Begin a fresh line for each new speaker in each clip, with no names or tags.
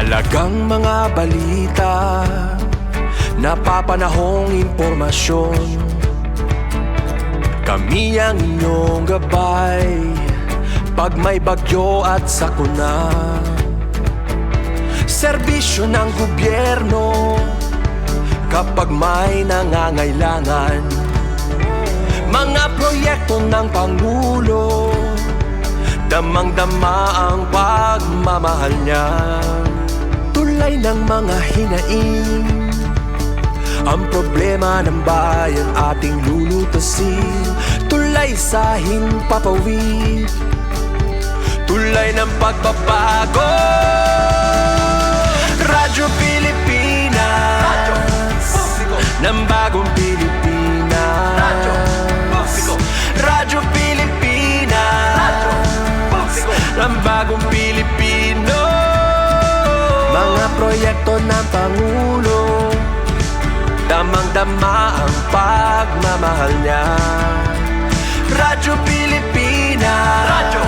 Mahalagang mga balita, napapanahong impormasyon. Kami ang inyong gabay pag may bagyo at sakuna. Serbisyo ng gobyerno kapag may nangangailangan. Mga proyekto ng Pangulo, damang-dama ang pagmamahal niya. Tulay ng mga hinaing, ang problema ng bayan ating lulutasin. Tulay sa himpapawid, tulay ng pagbabago. Radyo Pilipinas, Radyo Publiko ng bagong Pilipinas. Radyo Publiko, Radyo Pilipinas, Radyo Publiko ng bagong Pilipino. Mga proyekto ng Pangulo, damang-dama ang pagmamahal niya. Radyo Pilipinas, Radyo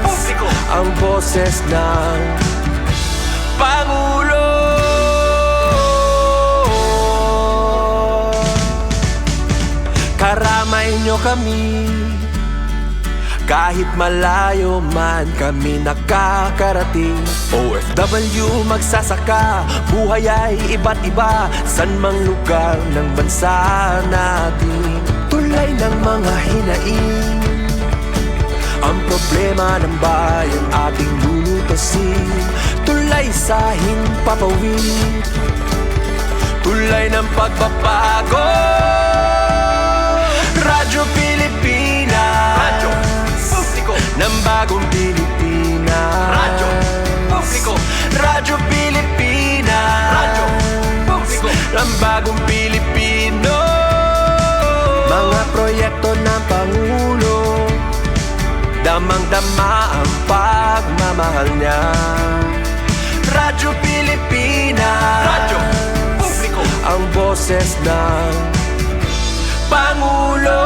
Publiko, ang boses ng Pangulo. Karamay nyo kami, kahit malayo man kami nakakarating. OFW magsasaka, buhay ay iba't iba, san mang lugar ng bansa natin. Tulay ng mga hinaing, ang problema ng bayan ating lulutasin. Tulay sa himpapawid, tulay ng pagbabago. Radyo Pilipinas, Radyo Publiko ng bagong Pilipinas. Radyo Publiko, Radyo Pilipinas, Radyo Publiko ng bagong Pilipino. Mga proyekto ng Pangulo, damang-dama ang pagmamahal niya. Radyo Pilipinas, Radyo Publiko, ang boses ng Pangulo.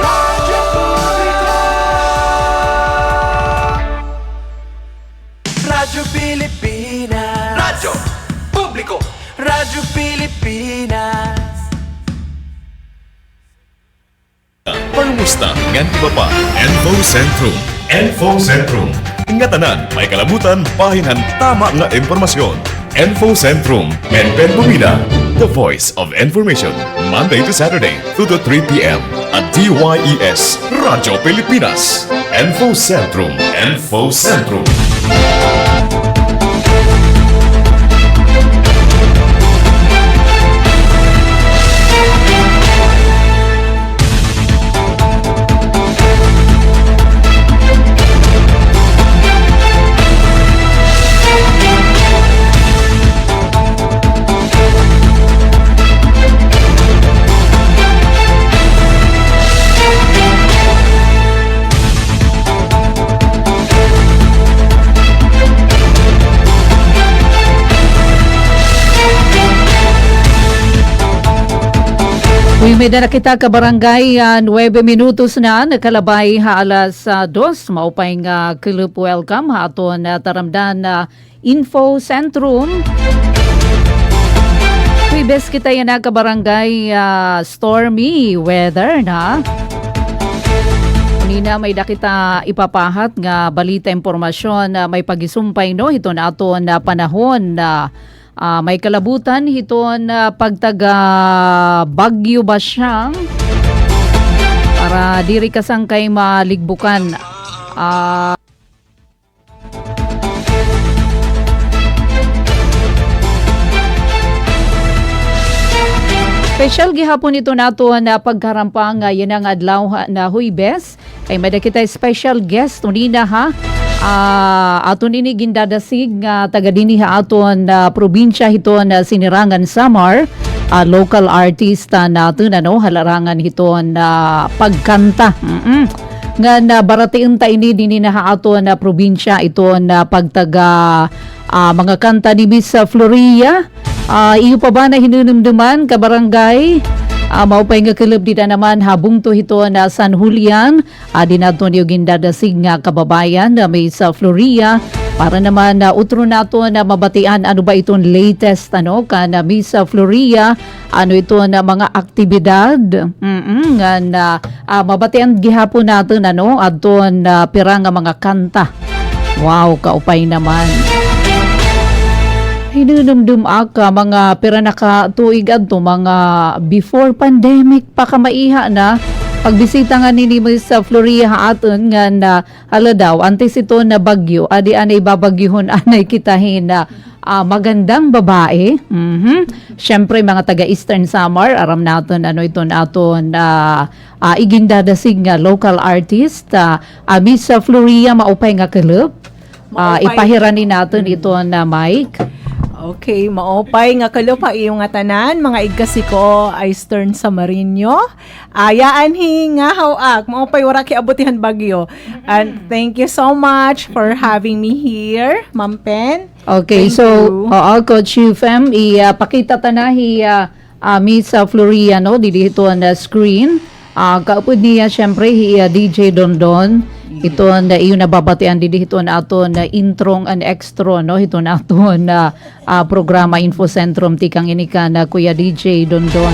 Radyo Publiko, Radyo Pilipinas, Radyo Publiko, Radyo Pilipinas.
Pangumusta ngan iba pa Info Centrum. Info Centrum, ingatanan may kalabutan bahinan tama nga impormasyon. Info Centrum, Menpen Bumida, the voice of information, Monday to Saturday 2 to 3 p.m. at DYES Radyo Pilipinas. Info Centrum, Info Centrum.
Umida na kita ka barangay 9 minutos na nakalabay ha alas 2 maupay nga club welcome ha aton taramdan Info Centrum. Kuibes kita yan ka barangay stormy weather na. Nina may dakita ipapahat nga balita impormasyon may pagisumpay no ito na aton panahon na may kalabutan hiton pagtaga Bagyo Basyang para diri kasang kay maligbukan. Special gihapon ito nato na pagkarampang yan ang adlaw na Huwebes kay madakita special guest unina ha. Aton ini gindadasig nga taga dinhi aton probinsya hiton Sinirangan Samar, local artista natin ano halarangan hiton pagkanta. Nga na baratiin ta ini dinhi na aton probinsya iton pagtaga mga kanta ni Miss Floria. Iyo pa ba na hinunumduman ka barangay? Maupay nga kilab dita naman habung to hito na San Julian. Dinato niyo gindadasig nga kababayan na may sa Floria. para naman utro nato na mabatian ano ba itong latest kana Miss Floria, ano ito na mga aktibidad nga na mabatian gihapon natin adton pira nga mga kanta. Wow, kaupay naman. Hinunumdum ka mga pira nakatuig adto mga before pandemic pa ka maiha na pagbisita nga ni Miss Floria aton nga na hala daw antes ito na bagyo adi anay babagyuhon anay kitahin na magandang babae. Syempre mga taga Eastern Samar aram naton ano ito naton igindadasig nga local artist Miss Floria maupay nga club. Ipahiranin natin ito na mic.
Okay, maopay nga kalupa iyong nga tanan, mga igkasi ko ay Eastern Samarinyo. Ayaan nga hawak, maopay wara ki abutihan bagyo. And thank you so much for having me here, Ma'am Pen.
Okay,
Thank
so
you.
Coach Fem, ipakita tanahi Miss Floria dito na screen. Kaupod niya syempre DJ Dondon. Ito na iyon nababatian dito na aton na introng and extra ito na aton na programa Info Sentrum tikang inika na Kuya DJ Dondon.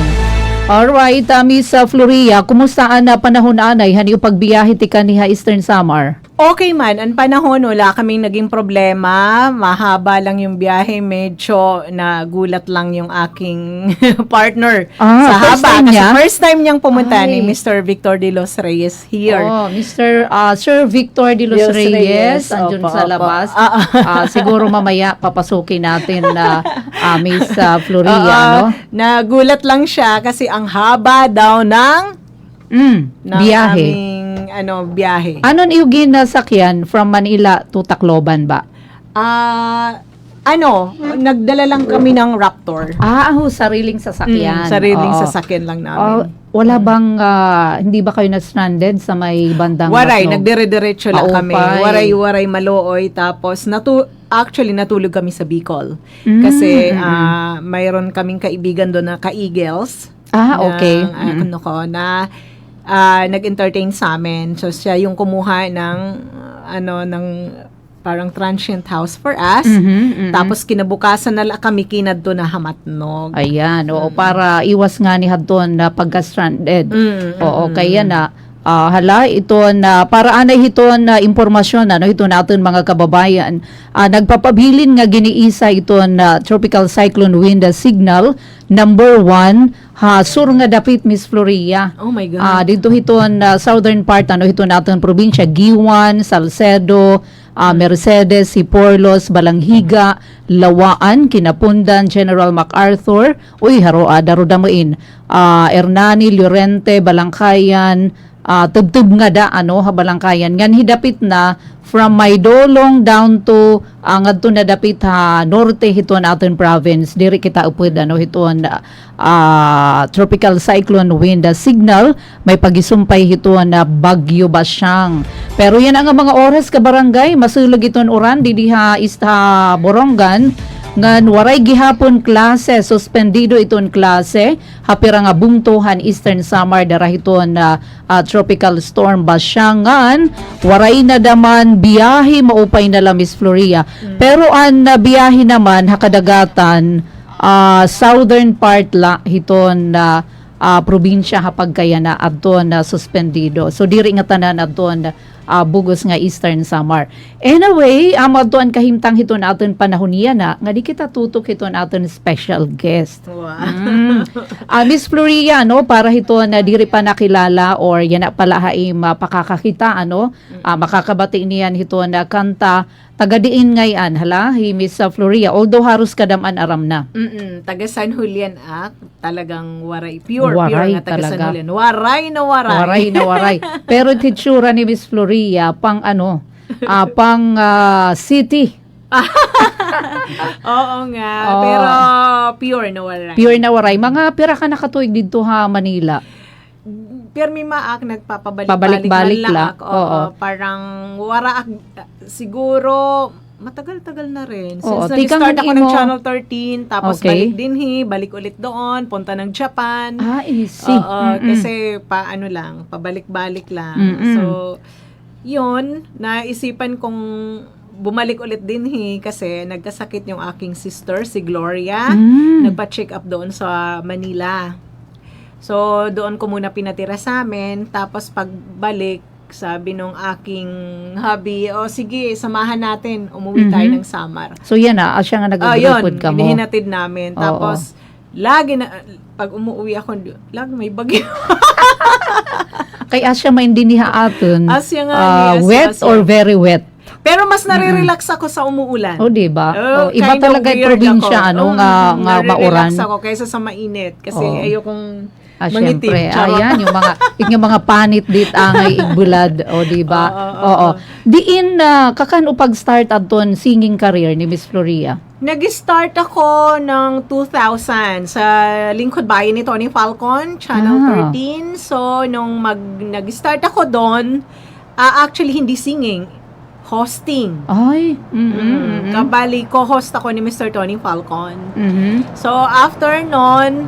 Alright, Miss Floria, kumusta na panahon anay hani pagbiyahe tika ni Eastern Samar?
Okay man, ang panahon wala kaming naging problema, mahaba lang yung biyahe, medyo nagulat lang yung aking partner sa
first
haba.
time
Kasi
niya?
first time niyang pumunta
Ay.
ni Mr. Victor de los Reyes here.
Oh, Mr. Sir Victor de los Reyes, andun
Opo,
sa
opo.
labas. Siguro mamaya papasukin natin na Miss Floria,
Nagulat lang siya kasi ang haba daw ng
biyahe.
aming biyahe.
Anon yung ginasakyan from Manila to Tacloban ba?
Nagdala lang kami ng Raptor.
Sariling sasakyan.
Sariling
Oo.
sasakyan lang namin.
Wala bang, hindi ba kayo na-stranded sa may bandang
Waray,
Batlog?
nagdire-diretso lang kami.
Paupay.
Waray, malooy. Tapos, actually, natulog kami sa Bicol. Kasi, mayroon kaming kaibigan doon na ka-Eagles.
Okay.
Na nag-entertain sa amin. So, siya yung kumuha ng parang transient house for us. Tapos, kinabukasan na lang kami kinadto na hamatnog.
Ayan, para iwas nga ni Hadton na pagka-stranded. Oo, kaya na ito na para anay ito na impormasyon ito natin mga kababayan. Nagpapabilin nga giniisa ito na tropical cyclone wind signal number 1 sur nga dapit Miss Floria.
Oh my God.
Dito ito na southern part ito natin probinsya Giwan, Salcedo, Mercedes, Siporlos, Balanghiga, Lawaan, Kinapundan, General MacArthur, darudamuin, Hernani, Llorente, Balangkayan, tubtub nga da Balangkayan ngan hidapit na from Maydolong down to ngadto na dapit norte hiton aton province diri kita upod hiton tropical cyclone wind signal may pagisumpay hiton na Bagyo Basyang. Pero yan ang mga oras ka barangay masulog iton oran diha ista Borongan ngan waray gihapon klase suspendido iton klase hapira nga bungtuhan Eastern Samar darahiton na tropical storm Basyangan waray na daman biyahe maupay na Miss Floria pero ang biyahe naman hakadagatan southern part la hiton na probinsya hapagkaya na adton na suspendido so diri nga tanan adton bugos nga Eastern Samar. Anyway, adtuan kahimtang hiton aton panahon niya na nga di kita tutok hiton aton special guest.
Wow.
Miss Floria para hiton na diri pa nakilala or yan na pala haim pakakakita makakabati niyan hiton na kanta tagadiin ngayon Miss Floria although harus kadaman aram na.
Taga San Julian talagang waray pure
Waray
nga taga San
talaga.
Julian. Waray na waray.
Waray na waray. Pero titsura ni Miss Floria pang pang city.
Oo nga,
Oo.
pero pure na waray.
Pure na waray. Mga pira ka nakatuig dito Manila.
Pero may maak nagpapabalik-balik
Pabalik-balik
man
lang.
laak. Oo,
Oo.
parang waraak siguro matagal-tagal na rin.
Oo,
Since
tikang
nag-start ako
hindi
ng
mo-
Channel 13, tapos
Okay.
balik din balik ulit doon, punta ng Japan.
Easy.
Oo, kasi pabalik-balik lang.
Mm-mm.
So, yun, naisipan kong bumalik ulit din kasi nagkasakit yung aking sister, si Gloria. Nagpa-check up doon sa Manila. So, doon ko muna pinatira sa amin. Tapos, pagbalik, sabi nung aking hubby, sige, samahan natin. Umuwi tayo ng Samar.
So, yan siya nga nag-upod ka mo.
Yun, hinahatid namin. Tapos, lagi na, pag umuwi ako, lagi may bagyo.
Kaya siya maindiniha aton.
Asya nga.
Wet or very wet?
Pero mas nare-relax ako sa umuulan.
Diba? Iba
Kind of
talaga yung
weird
probinsya,
ako.
nga mauran.
Nare-relax ako kaysa sa mainit. Kasi ayokong mangitim.
Siyempre,
Charot.
ayan, yung mga panit dit angay igbulad, diba? Oo. Diin, kakan pag-start aton singing career ni Miss Floria?
Nag-start ako ng 2000 sa Lingkod Bayan ni Tony Falcon, Channel 13. So, nung nag-start ako doon, actually hindi singing, hosting.
Ay.
Kabali, co-host ako ni Mr. Tony Falcon. So, after nun,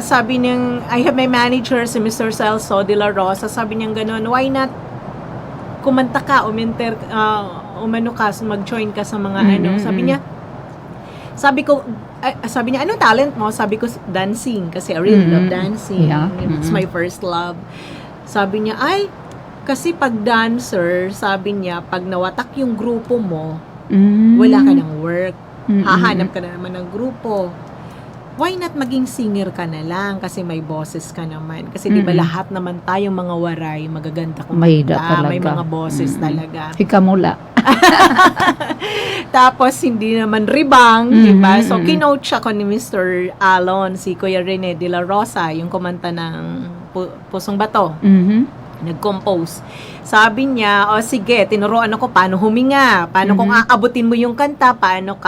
sabi niyang, I have my manager, si Mr. Celso de la Rosa, sabi niyang ganun, why not kumanta ka, umano ka, mag-join ka sa mga sabi niya, ano talent mo? Sabi ko, dancing, kasi I really love dancing.
Yeah.
It's my first love. Sabi niya, kasi pag dancer, sabi niya, pag nawatak yung grupo mo, wala ka ng work. Hahanap ka na naman ng grupo. Why not maging singer ka na lang? Kasi may boses ka naman. Kasi di ba lahat naman tayong mga waray, magaganda kumanta. May mga boses talaga.
Hikamula.
Tapos, hindi naman ribang, di ba? So, kinoach ako ni Mr. Alon, si Kuya Rene de la Rosa, yung kumanta ng Pusong Bato. Nag-compose. Sabi niya, sige, tinuruan ako paano huminga, paano kung aabutin mo yung kanta, paano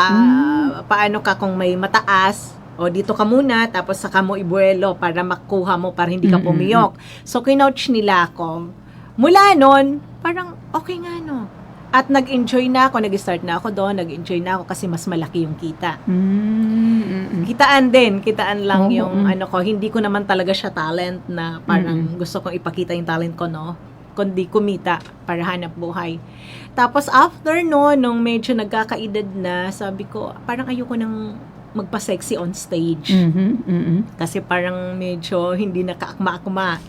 ka kung may mataas, dito ka muna, tapos saka mo ibuelo para makuha mo, para hindi ka pumiyok. So, kinoach nila ako. Mula nun, parang okay nga no. At nag-enjoy na ako, nag-start na ako doon, nag-enjoy na ako kasi mas malaki yung kita. Kitaan lang yung ko, hindi ko naman talaga siya talent na parang gusto kong ipakita yung talent ko, no? Kundi kumita para hanap buhay. Tapos after no, nung medyo nagkakaedad na, sabi ko, parang ayoko nang magpa-sexy on stage. Kasi parang medyo hindi nakaakma-akma.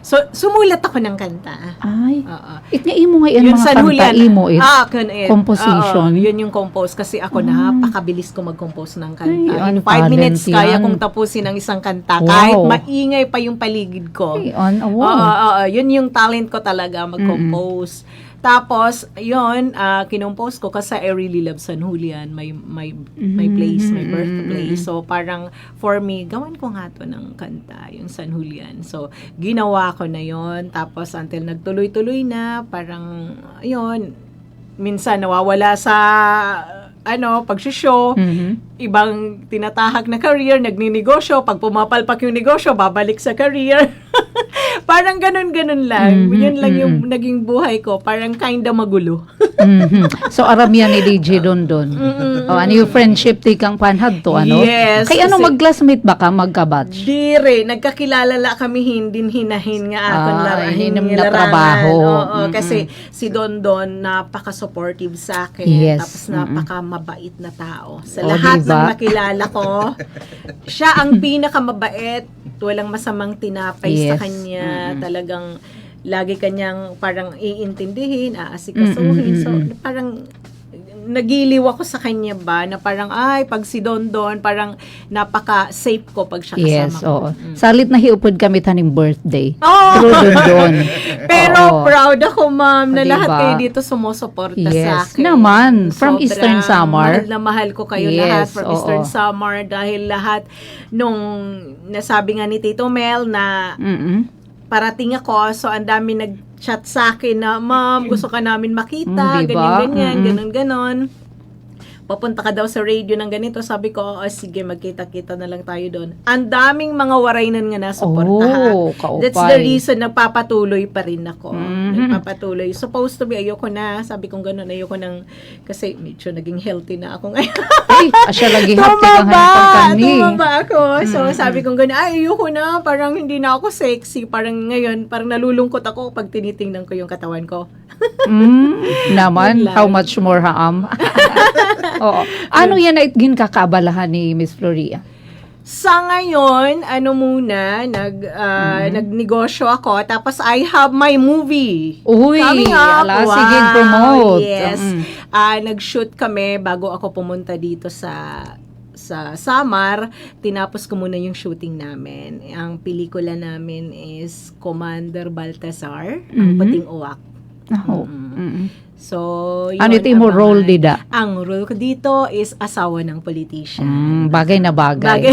So, sumulat ako ng kanta.
Ay. It nga imo nga yan mga kanta, imo composition.
Yun yung compose. Kasi ako napakabilis ko mag-compose ng kanta.
Ay,
In 5 minutes, kaya kong tapusin ang isang kanta.
Wow.
Kahit maingay pa yung paligid ko.
Ay, wow.
Yun yung talent ko talaga, mag-compose. Tapos, yun, kinompose ko kasi I really love San Julian, my place, my birthplace. So, parang, for me, gawan ko nga to ng kanta, yung San Julian. So, ginawa ko na yun. Tapos, until nagtuloy-tuloy na, parang, yun, minsan nawawala sa, pag-show, ibang tinatahak na career, nagninegosyo, pag pumapalpak yung negosyo, babalik sa career. Parang ganun-ganun lang. Yun lang yung naging buhay ko. Parang kinda magulo.
So, aramian ni DJ Dondon. Ano yung friendship ti kang panhad to, ano?
Yes.
Kaya mag-classmate ba ka, magka-batch?
Dire, nagkakilala kami hindi hinahin nga akong
hinim na trabaho.
Kasi si Dondon, napaka-supportive sa akin.
Yes.
Tapos napaka-mabait na tao. Sa lahat ng nakilala ko, siya ang pinakamabait. Walang masamang tinapay sa kanya. Talagang lagi kanyang parang iintindihin, aasikasuhin. So, parang nagiliw ako sa kanya ba na parang, pag si Dondon, parang napaka-safe ko pag siya kasama
yes,
ko.
oo. Salit na hiupod kami taning birthday.
True
Dondon.
Pero proud ako, ma'am, na
Diba?
lahat kayo dito sumusuporta sa akin.
Naman. From
Sobrang
Eastern Samar.
Mahal na mahal ko kayo
Yes,
lahat from
oo.
Eastern Samar dahil lahat nung nasabi nga ni Tito Mel na parating ako, so ang dami nag-chat sa akin na, ma'am, gusto ka namin makita,
Diba?
ganyan, ganon. papunta ka daw sa radio ng ganito. Sabi ko, sige, magkita-kita na lang tayo doon. Ang daming mga waraynan nga nasuportahan.
Kaupay.
That's the reason nagpapatuloy pa rin ako. Nagpapatuloy. Supposed to be, ayoko na. Sabi kong gano'n, ayoko nang, kasi medyo naging healthy na ako ngayon.
Ay, siya lagi hapti kang pagkani.
Tumaba ako. So, sabi kong gano'n, ay, ayoko na. Parang hindi na ako sexy. Parang ngayon, parang nalulungkot ako pag tinitingnan ko yung katawan ko.
Naman,
Yun lang.
how much more haam? Oo. Ano yan na itgin kakaabalahan ni Miss Floria?
Sa ngayon, nagnegosyo ako. Tapos, I have my movie.
Uy,
Coming up.
ala, sige, promote.
Yes. Nag-shoot kami bago ako pumunta dito sa Samar. Tinapos ko muna yung shooting namin. Ang pelikula namin is Commander Baltasar, ang Puting Uwak.
Oh.
So, yun,
Ano ito mo
abangan.
role dida?
Ang role ko dito is asawa ng politician.
Bagay na bagay.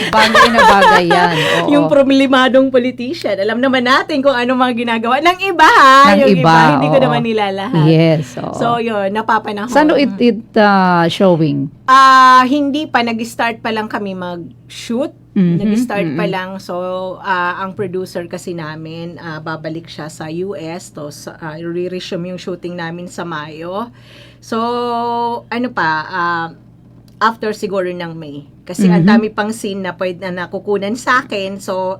Bagay na bagay yan. Oo.
Yung problemadong politician. Alam naman natin kung ano mga ginagawa ng iba, ha?
Ng
Yung
iba,
hindi ko
oo.
naman nilalahat.
Yes. Oo.
So, yun, napapanahon.
Saan it showing?
Hindi pa. Nag-start pa lang kami mag-shoot. Nag-start pa lang. So, ang producer kasi namin, babalik siya sa US. To, re-resume yung shooting namin sa Mayo. So, after siguro ng May. Kasi ang dami pang scene na pwede na nakukunan sa akin. So,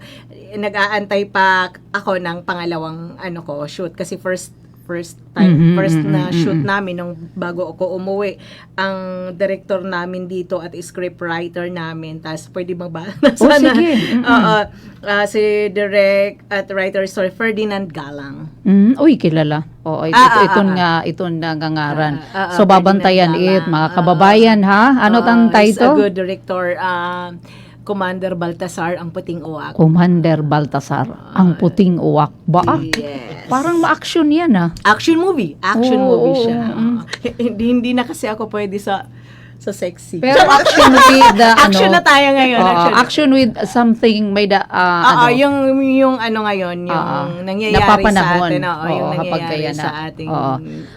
nag-aantay pa ako ng pangalawang shoot. Kasi first na shoot namin nung bago ako umuwi. Ang director namin dito at script writer namin. Tapos, pwede magbasa na.
Sige.
Si direct at writer, Ferdinand Galang.
Uy, kilala. Oo, iton nga ngangaran. So, babantayan
Ferdinand
mga
Galang.
kababayan, ha? Ano tang
Is a
title?
good director. Commander Baltasar, ang Puting Uwak.
Commander Baltasar, ang Puting Uwak. Ba?
Yes.
Parang ma-action yan, ha?
Action movie. Action
Oo,
movie siya.
oo,
Hindi na kasi ako pwede sa sexy.
Pero action with the,
Action na tayo ngayon.
action with something may the,
yung ngayon, yung nangyayari sa
napapanahon.
atin. Yung
Oo, kapag
nangyayari
kaya na.
sa ating...
Oo.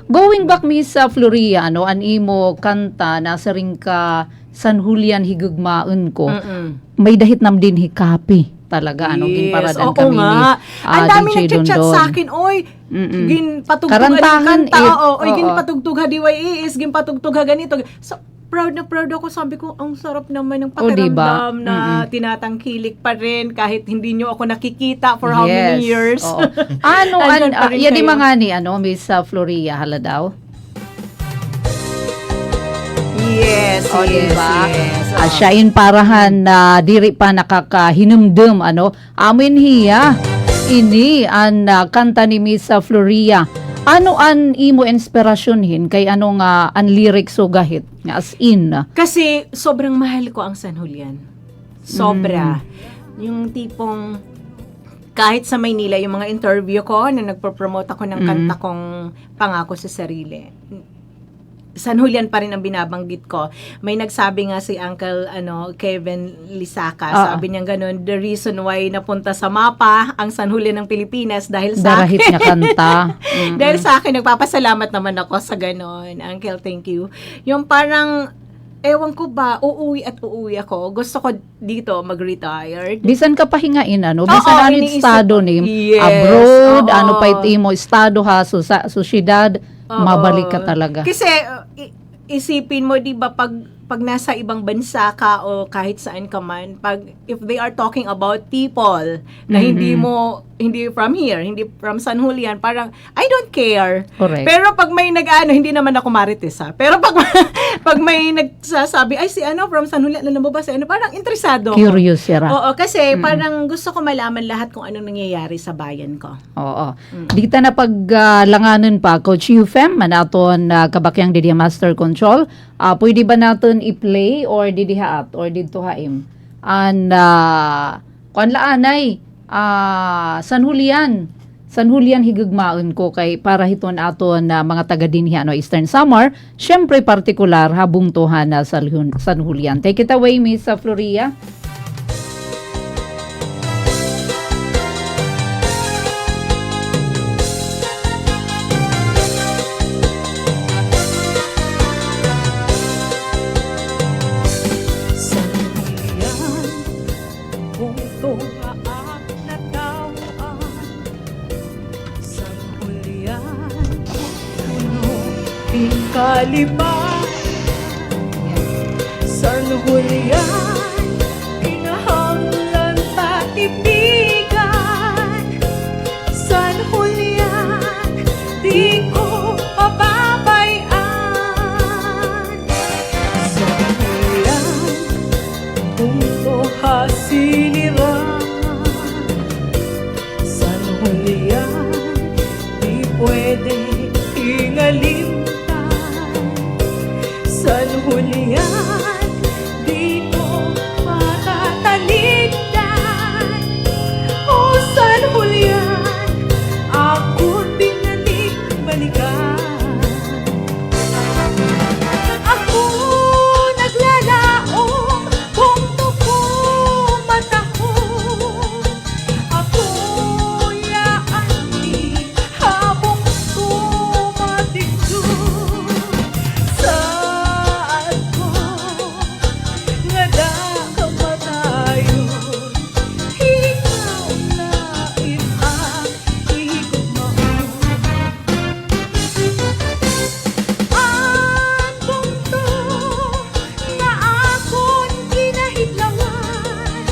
Going back, Miss Floria, an imo kanta, nasa ring ka San Julian higugmaon ko, may dahit nam din hikapi talaga, ginparadan
oo
kami
nga.
ni
Ang dami
DJ
nagchat-chat
Dondon.
sa akin, oy, ginpatugtog
Karantahan
kanta,
it.
oy,
Oo.
ginpatugtog ha DYES, ginpatugtog ha ganito. So, proud na proud ako. Sabi ko, ang sarap naman ng pakiramdam
diba?
na tinatangkilik pa rin kahit hindi nyo ako nakikita for how many years.
Oo.
Andyan pa rin
Yan di
kayo.
mga ni, Miss Floria, hala daw?
Yes,
O,
yes,
diba?
yes.
Siyain parahan na diri pa nakakahinumdum, amin hiya, ini ang kanta ni Miss Floria. Ano an imo inspirasyon kay ano nga an lyrics so gahit nga as in?
Kasi sobrang mahal ko ang San Julian. Sobra. Yung tipong kahit sa Maynila, yung mga interview ko na nagpo-promote ako ng kanta kong Pangako sa Sarili. San Julian pa rin ang binabanggit ko. May nagsabi nga si Uncle Kevin Lisaka, sabi niya ganun, the reason why napunta sa mapa ang San Julian ng Pilipinas dahil sa
Darahit
akin.
nga kanta.
Dahil sa akin, nagpapasalamat naman ako sa ganun. Uncle, thank you. Yung parang, ewan ko ba, uuwi ako. Gusto ko dito mag-retired.
Bisan ka pahingain
Oo,
bisan ano
iniisip
estado
ko.
ni
Yes,
abroad,
oo.
ano pa imo estado ha sa syudad, mabalik ka talaga.
Kasi isipin mo 'di ba pag nasa ibang bansa ka o kahit saan ka man, if they are talking about people na hindi from here, hindi from San Julian, parang I don't care.
Correct.
Pero pag may hindi naman ako marites ha. Pero pag may nagsasabi, ay si from San Julian, alam mo ba si parang interesado ako.
Curious yara.
Oo, kasi parang gusto ko malaman lahat kung anong nangyayari sa bayan ko.
Oo. Dita na paglanganan pa, Coach Ufem, manaton kabakyang Didia Master Control, pwede ba natin i-play or didihaat or dito haim? And, kuanlaanay, San Julian higugmaon ko kay para hiton aton na mga taga dinhi Eastern Samar, syempre partikular habung tuhan na San Julian. Take it away, Miss Floria.
bunuhin kalipay. San Julian, kinahanglan tatipigan. San Julian, di ko pababayaan. San Julian, punto hasiliran. San Julian, di pwede ingalimtan. San Julian, di ko matatalidan. O San Julian, ako binalik-balikan. Ako naglalaong, punto ko mata ko. Ako yaani, habang tumatigdo. Saan ko nga dakamatayon, ikaw na itang higugmaon. Ang punto nga akon kinahidlawan,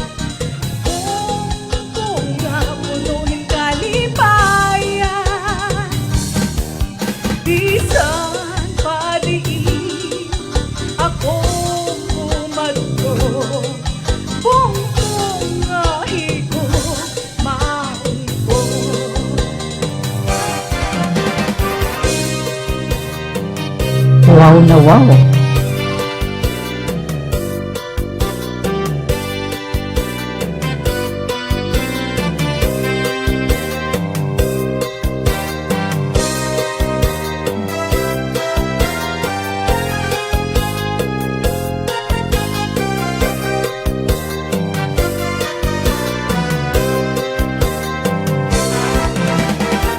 kung nga punuhin kalipayan. Bisan pa diin ako kumadto, kung nga higugmaon ko.
Wow na wow.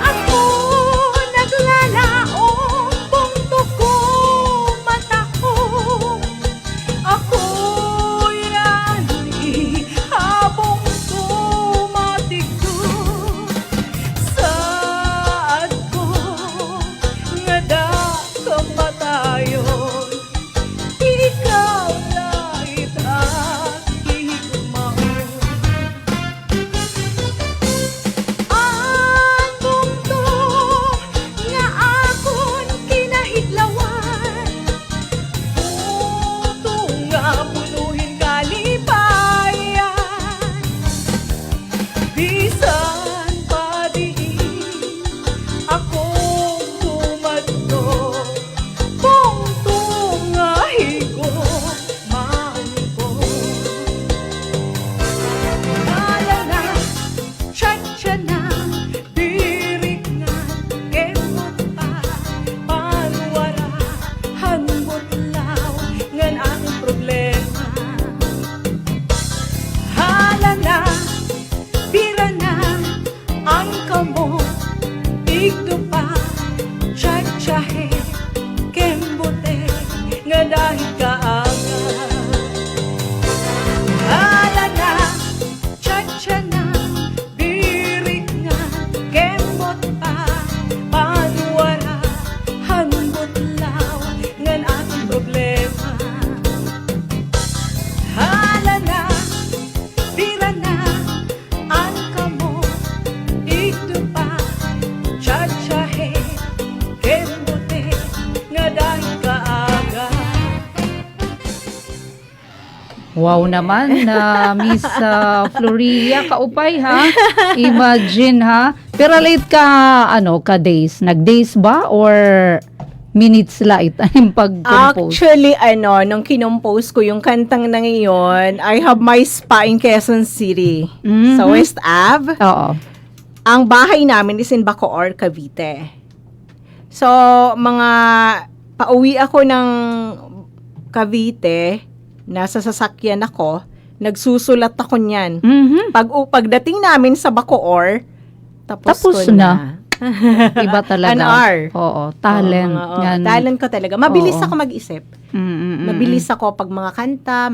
Ako naglalaong, punto ko mata ko. Ako yaani, habang tumatigdo. Saan ko nga dakamatayon, ikaw na itang higugmaon. Ang punto nga akon kinahidlawan, punto nga punuhin kalipayan. Bisan pa diin ako tumadto, punto nga higugmaon ko. Kala na, tsa-tsa na, dirik nga, kemot pa, panwara, hangot law, ngan ang problema. Hala na, bira na, ang kamo, tigdo pa, tsa-tsahe, kembote, nga dahil kaaga. Hala na, tsa-tsa na, dirik nga, kemot pa, panwara, hangot law, ngan ating problema. Hala na, bira na, ang kamo, ito pa, tsa-tsahe, kembote, nga dahil kaaga.
Wow naman na Miss Floria kaupay ha. Imagine ha. Pero late ka ka days. Nag-days ba or minutes light ang pag-compose?
Actually, nung kinompose ko yung kantang na ngayon, I have my spa in Quezon City, sa West Ave.
Oo.
Ang bahay namin is in Bacoor, Cavite. So, mga pauwi ako ng Cavite, nasa sasakyan ako, nagsusulat ako niyan. Pagdating namin sa Bacoor, tapos ko na.
Iba talaga.
An hour.
Oo, talent. Yan.
Talent ko talaga. Mabilis
Oo.
ako mag-isip. Mabilis ako pag mga kanta,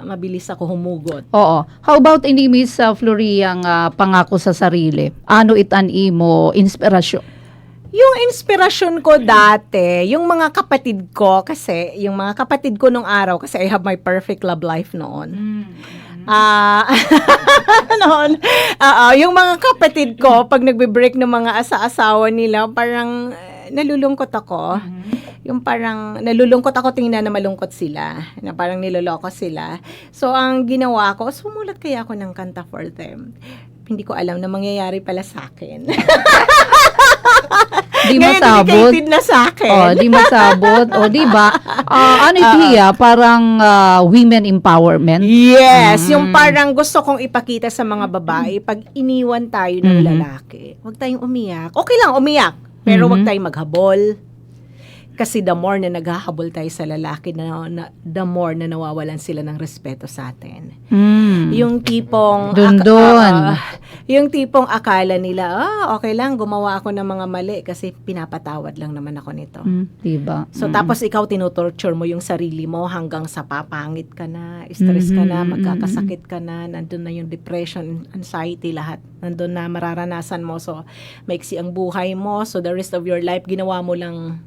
mabilis ako humugot.
Oo. How about ini Miss Floria ang pangako sa sarili? Ano itan imo inspirasyon?
Yung inspirasyon ko dati, yung mga kapatid ko, kasi yung mga kapatid ko nung araw, kasi I have my perfect love life noon. Noon, yung mga kapatid ko, pag nagbe-break ng mga asa-asawa nila, parang nalulungkot ako. Yung parang nalulungkot ako tingnan na malungkot sila, na parang niloloko sila. So, ang ginawa ko, sumulat kaya ako ng kanta for them. Hindi ko alam na mangyayari pala sa akin.
Di
Ngayon,
masabot.
dedicated na sa akin.
Oh, di masabot. O, di ba? Ano ito parang women empowerment.
Yes, yung parang gusto kong ipakita sa mga babae, pag iniwan tayo ng lalaki, huwag tayong umiyak. Okay lang, umiyak. Pero huwag tayong maghabol. Kasi the more na naghahabol tayo sa lalaki, the more na nawawalan sila ng respeto sa atin. Yung tipong yung tipong akala nila, okay lang, gumawa ako ng mga mali kasi pinapatawad lang naman ako nito.
Diba?
So, tapos ikaw tinutorture mo yung sarili mo hanggang sa papangit ka na, stress ka na, magkakasakit ka na, nandun na yung depression, anxiety, lahat. Nandun na mararanasan mo. So, maiksi ang buhay mo. So, the rest of your life, ginawa mo lang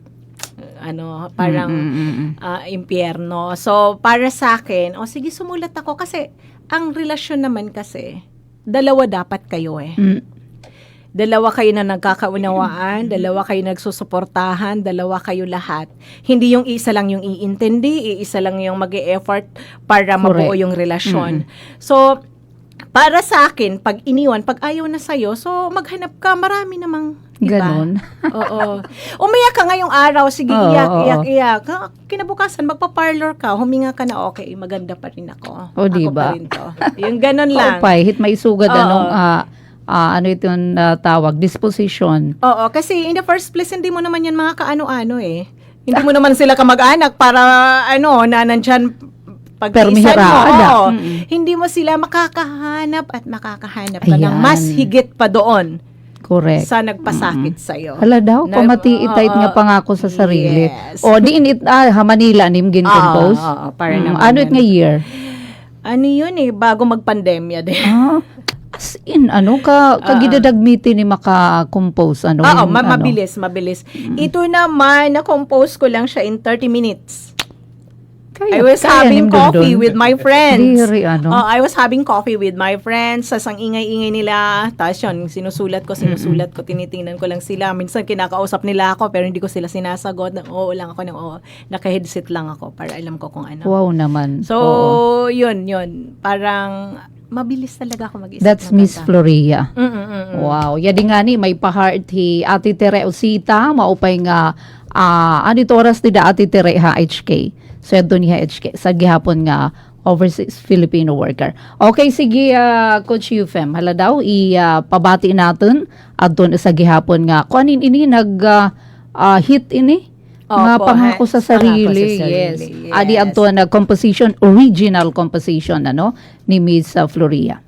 parang impyerno. So, para sa akin, sige, sumulat ako kasi ang relasyon naman kasi, dalawa dapat kayo eh. Dalawa kayo na nagkakaunawaan, dalawa kayo nagsusuportahan, dalawa kayo lahat. Hindi yung isa lang yung iintindi, isa lang yung mag-e-effort para mabuo yung relasyon. So, para sa akin, pag iniwan, pag ayaw na sa'yo, so maghanap ka, marami namang iba.
Ganon.
Oo. Umiyak ka ngayong araw, sige, iyak. Kinabukasan, magpa-parlor ka, huminga ka na, okay, maganda pa rin ako.
O, diba?
Ako pa rin to. Yung ganon lang.
Hit may sugad ano ito yung tawag, disposition.
Oo, kasi in the first place, hindi mo naman yan mga kaano-ano eh. Hindi mo naman sila kamag-anak para na nandyan pag-iisan mo. Hindi mo sila makakahanap at makakahanap ka ng mas higit pa doon.
Correct.
Sa nagpasakit sa'yo.
Hala daw, pamati-itait nga pangako sa sarili.
Yes.
O, Manila, nimgin compose?
Para naman.
Ano it nga year?
Ano yun bago mag-pandemya din.
As in, kagidadagmiti ni maka-compose?
Mabilis. Ito naman, na-compose ko lang siya in 30 minutes. I was having coffee with my friends. I was having coffee with my friends. Sas ang ingay-ingay nila. Tapos yun, sinusulat ko, tinitingnan ko lang sila. Minsan kinakausap nila ako, pero hindi ko sila sinasagot. Oo lang ako, naka-headset lang ako para alam ko kung ano.
Wow naman.
So, yun. Parang mabilis talaga ako mag-isip.
That's Miss Floria. Wow. Yadi nga ni, may pa-heart Ate Tere Osita, maupay nga, anito oras nila Ate Tere ha, HK. So, doon niya HK. Sa gihapon nga, overseas Filipino worker. Okay, sige, Coach Yufem. Hala daw, pabati natin at doon sa gihapon nga. Kung anin ini, hit ini? Nga pangako sa sarili. Yes. Adi adto na composition, original composition, ni Miss Floria.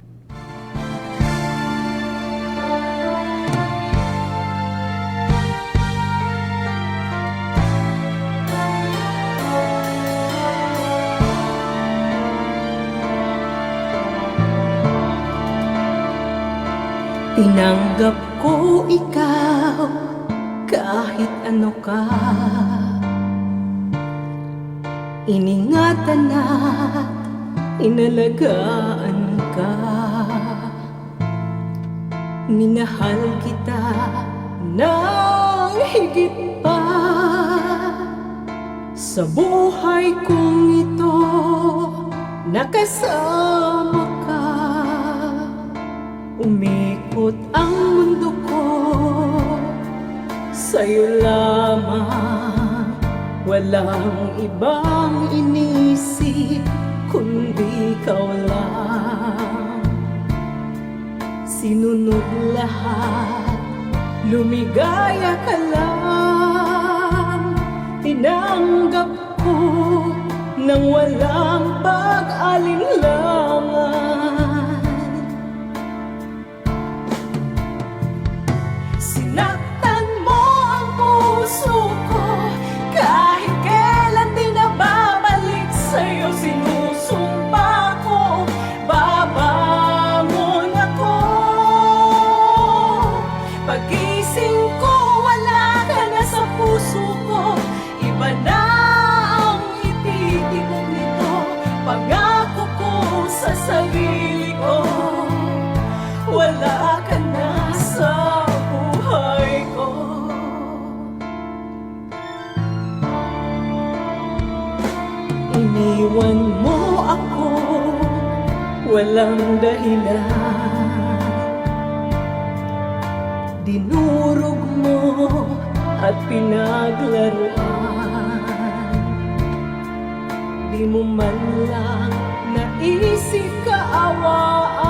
Tinanggap ko ikaw kahit ano ka. Iningatan at inalagaan ka. Minahal kita ng higit pa. Sa buhay kong ito, nakasama ka. Umikot ang mundo ko, sa'yo lamang. Walang ibang inisip, kundi ikaw lang. Sinunod lahat, lumigaya ka lang. Tinanggap ko nang walang pag-alinlangan. Sinaktan mo ang puso ko, kahit kailan di na babalik sa'yo. Sinusumpa ko, babangon ako. Pag-gising ko, wala sarili ko, wala ka na sa buhay ko. Iniwan mo ako, walang dahilan. Dinurog mo at pinaglaruan. Di mo man lang naisip kaawaan.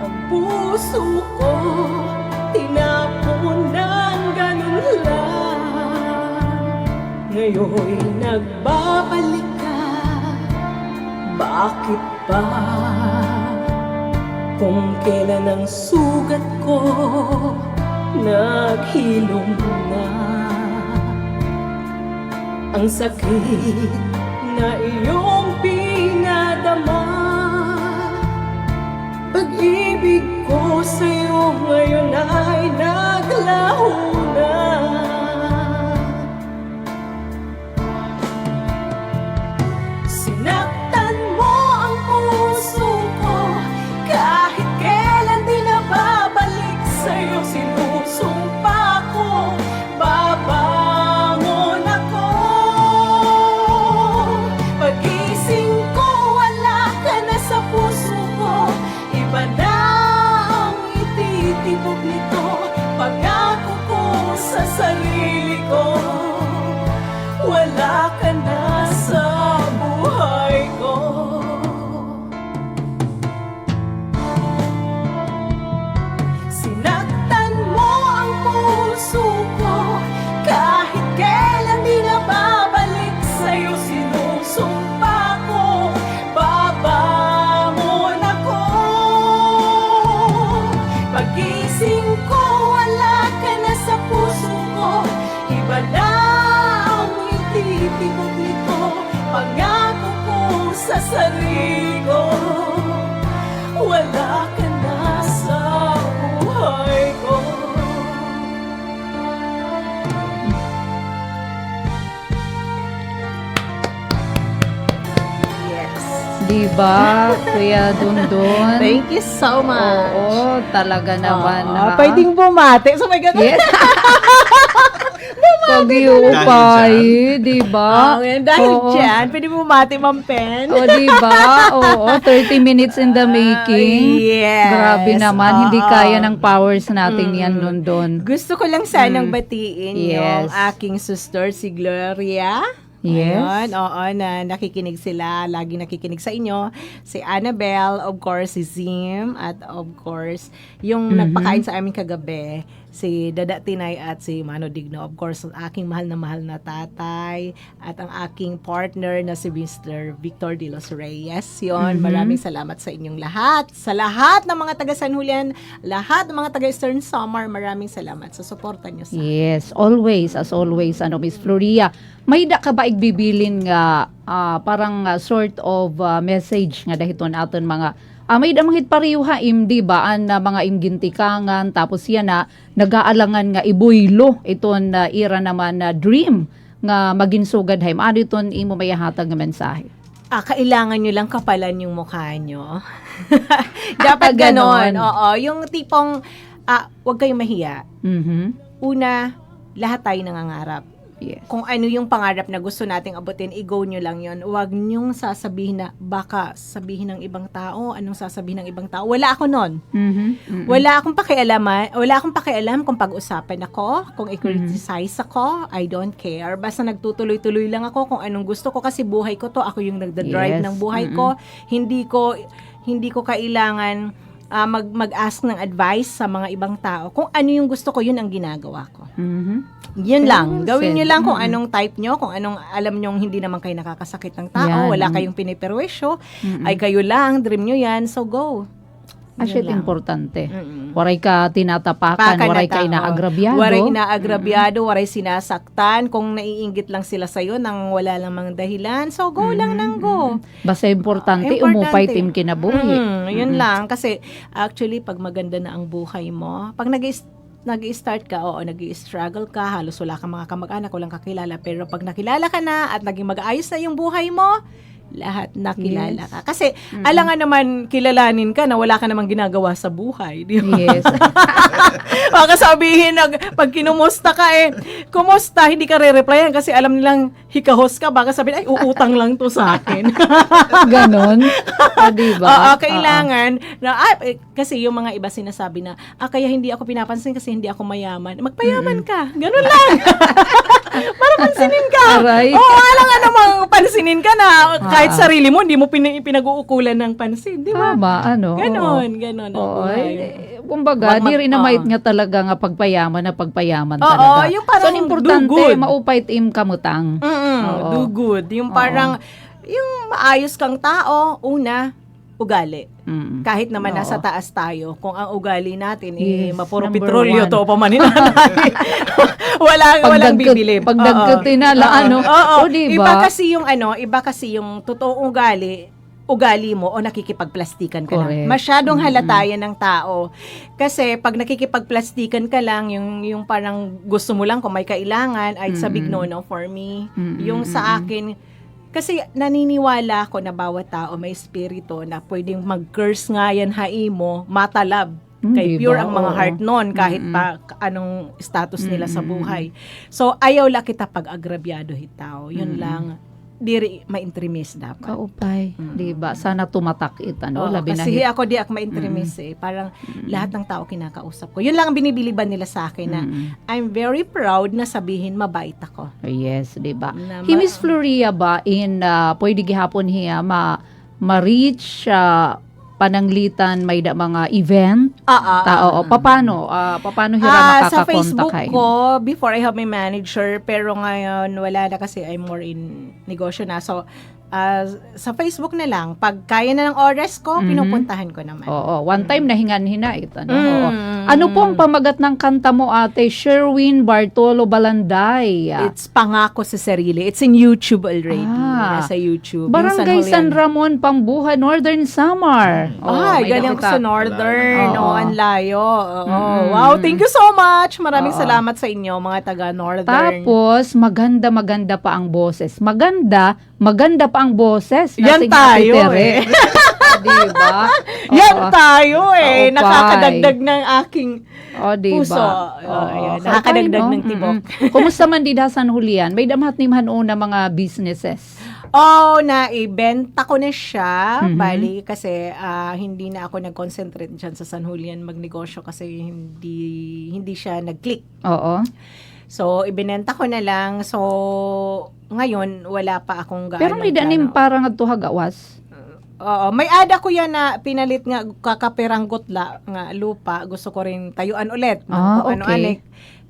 Ang puso ko tinapon ng ganun lang. Ngayon'y nagbabalik ka, bakit ba? Kung kailan ang sugat ko naghilom na, ang sakit na iyong pinadama. Pag-ibig ko sa'yo ngayon ay naglaho na. Sinaktan mo ang puso ko, kahit kailan di na babalik sa'yo. Sinusumpa ko, babangon ako. Pag-gising ko, wala ka na sa puso ko. Iba na ang ititibok nito, pangako ko sa sarili ko, wala ka na sa buhay ko. Sinaktan mo ang puso ko, kahit kailan di na babalik sa'yo. Sinusumpa ko, babangon ako. Pag-gising ko, wala ka na sa puso ko. Iba na ang ititibok nito, pangako ko sa sarili ko, wala ka na sa buhay ko. Yes.
Diba, Kuya Dondon?
Thank you so much.
Oo, talaga naman. ha?
Pwedeng bumati. So my God.
Yes. Pag-iupay, diba?
Dahil
Oo.
dyan, pwede bumati, Ma'am Pen.
O, diba? Oo, 30 minutes in the making.
Yes.
Grabe naman, hindi
Oo.
kaya ng powers natin yan, Dondon.
Gusto ko lang sanang batiin yung
Yes.
aking sister, si Gloria.
Yes.
Ayun, oo, na nakikinig sila, lagi nakikinig sa inyo. Si Annabelle, of course, si Zim, at of course, yung nagpakain sa amin kagabi, si Dada Tinay at si Mano Digno. Of course, ang aking mahal na tatay, at ang aking partner na si Mr. Victor de los Reyes. Yun, maraming salamat sa inyong lahat. Sa lahat ng mga taga San Julian, lahat ng mga taga Eastern Samar, maraming salamat sa suporta nyo sa
Yes, always, as always, Miss Floria, may da ka ba igbibilin nga parang sort of message nga dahiton aton mga may da manghit pariyuha di ba an mga imgintikangan tapos yan na nagaalangan nga ibuylo iton ira naman na dream nga maginsugad hay ano iton imo mayahatag nga mensahe.
Kailangan nyo lang kapalan yung mukha nyo. Dapat ganon. Oo, yung tipong, huwag kayong mahiya. Una, lahat tayo nangangarap.
Yes.
Kung ano yung pangarap na gusto nating abutin, i-go nyo lang yon. Huwag nyong sasabihin na baka sabihin ng ibang tao, anong sasabihin ng ibang tao. Wala ako nun. Wala akong pakialam kung pag-usapan ako, kung i-criticize ako, I don't care. Basta nagtutuloy-tuloy lang ako kung anong gusto ko kasi buhay ko to, ako yung nagda-drive
Yes.
ng buhay ko. Hindi ko kailangan mag-ask ng advice sa mga ibang tao. Kung ano yung gusto ko, yun ang ginagawa ko. Yun lang. Gawin nyo lang kung anong type nyo, kung anong alam nyo hindi naman kayo nakakasakit ng tao,
Yan.
wala kayong piniperwisyo, ay kayo lang, dream nyo yan, so go.
Actually,
Yun lang.
importante. Waray ka tinatapakan, waray ka inaagrabyado.
Waray inaagrabyado, waray sinasaktan. Kung naiinggit lang sila sa'yo nang wala lang mga dahilan, so go lang nang go.
Basta importante, umupay tim kinabuhi.
Yun lang. Kasi actually, pag maganda na ang buhay mo, pag nag-i-start ka, nag-i-struggle ka, halos wala kang mga kamag-anak, walang kakilala. Pero pag nakilala ka na at naging mag-ayos na yung buhay mo, lahat nakilala ka. Kasi alangan naman kilalanin ka na wala ka namang ginagawa sa buhay, di ba?
Yes.
Baka sabihin pag kinumusta ka kumusta, hindi ka re-replyan kasi alam nilang hikahos ka, baka sabihin, ay, uutang lang to sa akin.
Ganon. Diba?
Oo, kailangan kasi yung mga iba sinasabi na, kaya hindi ako pinapansin kasi hindi ako mayaman. Magpayaman ka. Ganun lang. Para pansinin ka.
Aray.
Oo, alang namang pansinin ka na kahit sarili mo, hindi mo pinag-uukulan ng pansin. Di ba?
Tama,
Ganon.
Oo. Kumbaga, di rin na mait nga talaga nga pagpayaman talaga.
Oo, yung parang
so, importante,
do good.
maupay im kamutang.
Do good. Yung parang, yung maayos kang tao, una, ugali. Kahit naman nasa taas tayo, kung ang ugali natin mapuro
number
petrolyo
one.
to pamaninanan. walang bibilib.
Pagdagkatin na
Iba kasi yung totoong ugali mo o nakikipagplastikan ka lang.
Correct.
Masyadong halatayan ng tao. Kasi pag nakikipagplastikan ka lang, yung parang gusto mo lang kung may kailangan, ay it's a big no-no for me. Yung sa akin, kasi naniniwala ako na bawat tao may espiritu na pwedeng mag-curse nga yan haimo, matalab. Kay
Diba?
pure ang mga heart nun, kahit pa anong status nila sa buhay. So, ayaw lang kita pag-agrabyado hitaw. Yun lang. Diri ma-intrimis dapat.
Kaupay. Diba? Sana tumatak ita, no?
Oo,
Labi na
kasi ako di ako ma-intrimis Parang lahat ng tao kinakausap ko. Yun lang ang binibiliban nila sa akin na I'm very proud na sabihin mabait ako.
Yes, diba?
Na
Miss Floria ba pwede gihapon hiya ma-reach pananglitan may mga event? Paano hira
Sa
makakakontak
Facebook
kayo?
ko, before I have my manager, pero ngayon wala na kasi I'm more in negosyo na. So, sa Facebook na lang, pag kaya na ng oras ko, pinupuntahan ko naman.
Oo, one time nahingan hinait. Oo. Ano po ang pamagat ng kanta mo, Ate Sherwin Bartolo Balanday?
It's Pangako sa Sarili. It's in YouTube already. Nasa YouTube.
Barangay San Ramon, Pambuhan, Northern Samar.
Ay, galing ko sa Northern.
Oo.
Ang layo. Wow, thank you so much. Maraming salamat sa inyo, mga taga-Northern.
Tapos, maganda pa ang boses. Maganda pa ang boses.
Yan
Nasing
tayo
Ate Tere. Diba?
Yan tayo
Kaupay.
Nakakadagdag ng aking
Diba?
puso. Ayan, nakakadagdag ng tibok.
Kumusta man di San Julian? May damhat ni una mga businesses.
Naibenta ko na siya. Bali, kasi hindi na ako nag-concentrate dyan sa San Julian magnegosyo kasi hindi siya nag-click.
Oo.
So, ibinenta ko na lang. So, ngayon, wala pa akong gaano.
Pero may danim parang adtuhagawas.
Oo, may ada ko yan na pinalit nga kakapiranggot nga lupa. Gusto ko rin tayuan ulit.
Okay.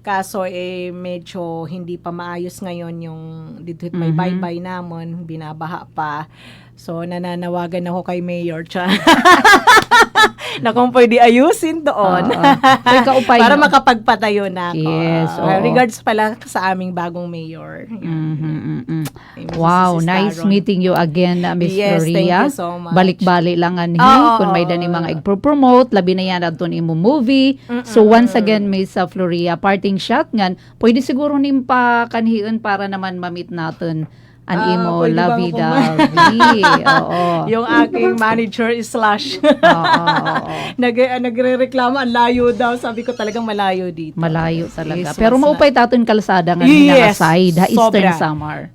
Kaso medyo hindi pa maayos ngayon yung dito may baybay namon, binabaha pa. So nananawagan ako kay Mayor na kung pwede ayusin doon. Para makapagpatayo na ako.
Yes,
regards pala sa aming bagong mayor.
Wow,
Mrs.
nice
Taron.
meeting you again, Miss
Yes,
Floria.
thank you so much.
Balik-balik lang ani kung may dani mga igpo-promote, labi na yan adton imo movie. So once again, Miss Floria, parting shot ngan, pwede siguro nimpa kanhiun para naman ma-meet natin ang imo
pwede ba
lovey
ako
dovey. Oo.
Yung aking manager is slash.
Oo.
Nagre-reklamo, ang layo daw. Sabi ko talagang malayo dito.
Malayo talaga.
Yes,
Pero
mas
maupay taton kalsada nga
Yes,
side, Eastern
sobra.
Samar.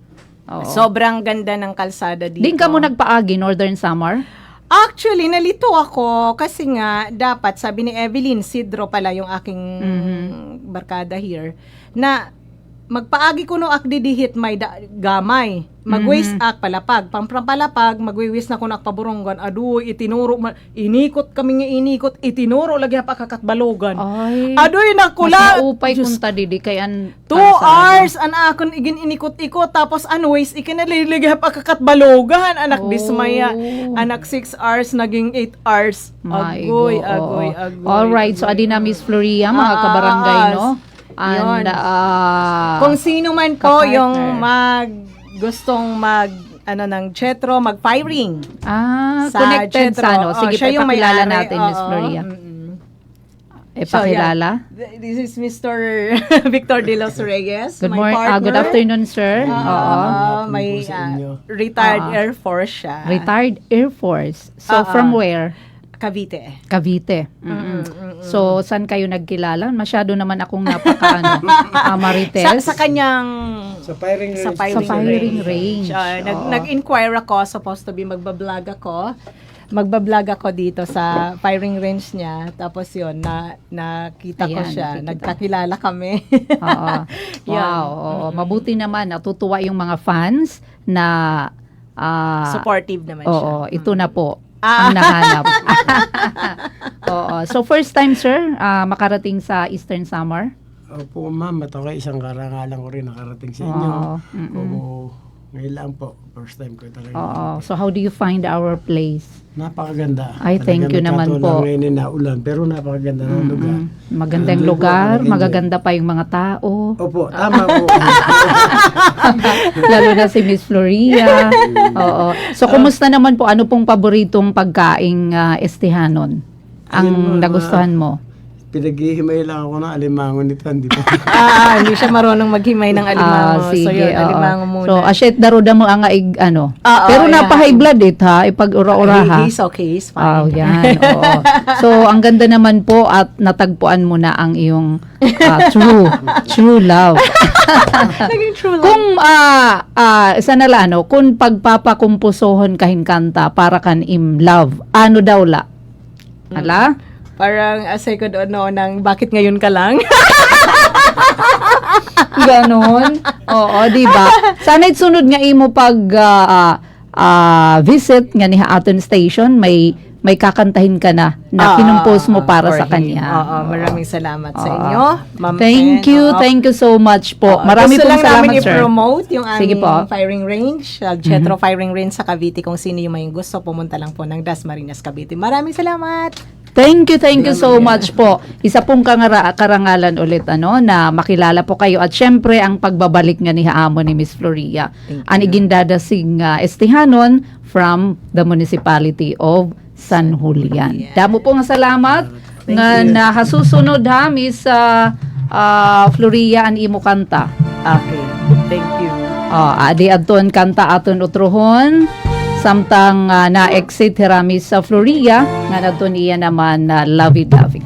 Oo.
Sobrang ganda ng kalsada dito.
Din ka mo nagpaagi, Northern Samar?
Actually, nalito ako kasi nga dapat, sabi ni Evelyn Sidro pala yung aking barkada here, na magpaagi ko no akdidihit may gamay. Mag-waste ak palapag. Pampalapag, mag-waste na ko na paburonggan. Aduy, itinuro. Inikot kami nga inikot. Itinuro lagi pa kakatbalogan.
Ay.
Aduy, nakula.
Mas maupay kung tadidi kay an
2 hours an akon igin inikot-ikot tapos waste ikinaliliga pa kakatbalogan anak dismaya anak 6 hours naging 8 hours agoy.
Alright, so adi na Miss Floria mga kabarangay no. And
Kung sino man po
kapartner.
yung gustong ng Chetro mag-firing sa
connected
Chetro.
sa ano. Sige,
siya yung
pakilala
may-ari.
natin Miss Floria. Ipakilala.
This is Mr. Victor De Los Reyes.
Good
my
morning.
partner.
Good afternoon, sir. Oo.
May
sa inyo.
retired Air Force siya.
Retired Air Force. So, from where?
Cavite.
Cavite. So, saan kayo nagkilala? Masyado naman akong marites.
Sa kanyang
Sa firing range.
sa
Sa firing range. Oo.
Nag-inquire ako, supposed to be magbablog ako. Magbablog ako dito sa firing range niya. Tapos yun, nakita ko
Ayan,
siya.
nakikita.
Nagkakilala kami.
Oo.
Yan.
Wow. Oo. Mabuti naman. Natutuwa yung mga fans na
Supportive naman siya.
oo, ito na po ang nahanap. Oo. So, first time, sir, makarating sa Eastern Samar?
Opo, ma'am. Ito kayo isang karangalan ko rin nakarating sa inyo.
Oo.
Oo. Ngayon lang po. First time ko talaga.
Oo. So, how do you find our place?
Napakaganda.
Ay, thank you naman po.
Ngayon ay naulan, pero napakaganda ng lugar.
Magandang
Enjoy po,
lugar,
enjoy.
magaganda pa yung mga tao.
Opo, tama po.
Lalo na si Miss Floria. Oo. So, kumusta naman po? Ano pong paboritong pagkaing estehanon? Ang
Ayun,
nagustuhan mo?
Pinaghihimay lang ako ng alimango nito. Hindi po.
Hindi siya marunong maghimay ng alimango.
Sige,
So yun,
oo.
alimango muna.
So, asyet daruda mo ang ano.
Oo,
Pero
yeah.
napa-high blood ha, ipag-ura-ura ha.
He's okay, he's
Oh,
fine.
yan. Oo. So, ang ganda naman po at natagpuan mo na ang iyong true love.
Naging true love.
Kung isa na lang, ano, kung pagpapakumpusohon kahin kanta para kan im love, ano daw la? Ala?
Parang asay ko doon noon ng bakit ngayon ka lang?
Ganon. Oo, di ba? Sana'y sunod nga imo pag visit nga ni aton station, may kakantahin ka na kinumpos mo para
for
sa
him.
kanya.
Oo, maraming salamat sa
Oo.
inyo. Ma'am
Thank
Pen.
you.
Oo.
Thank you so much po.
Oo,
Marami
gusto
pong
lang
salamat,
namin
sir.
i-promote yung
Sige
aming
po.
firing range, Jetro Firing Range sa Cavite. Kung sino yung may gusto, pumunta lang po ng Dasmariñas, Cavite. Maraming salamat.
Thank you so much po. Isa pong karangalan ulit na makilala po kayo at syempre ang pagbabalik nga ni Haamo ni Miss Floria. Ang igindadasing estihanon from the municipality of San Julian.
Yeah.
Damo po nga salamat nga nahasusunod ha Miss Floria an imo kanta.
Okay. Thank you.
Adi adton kanta aton utrohon samtang na-exit hirami sa Floria nga adton iya naman na lovey-dovey.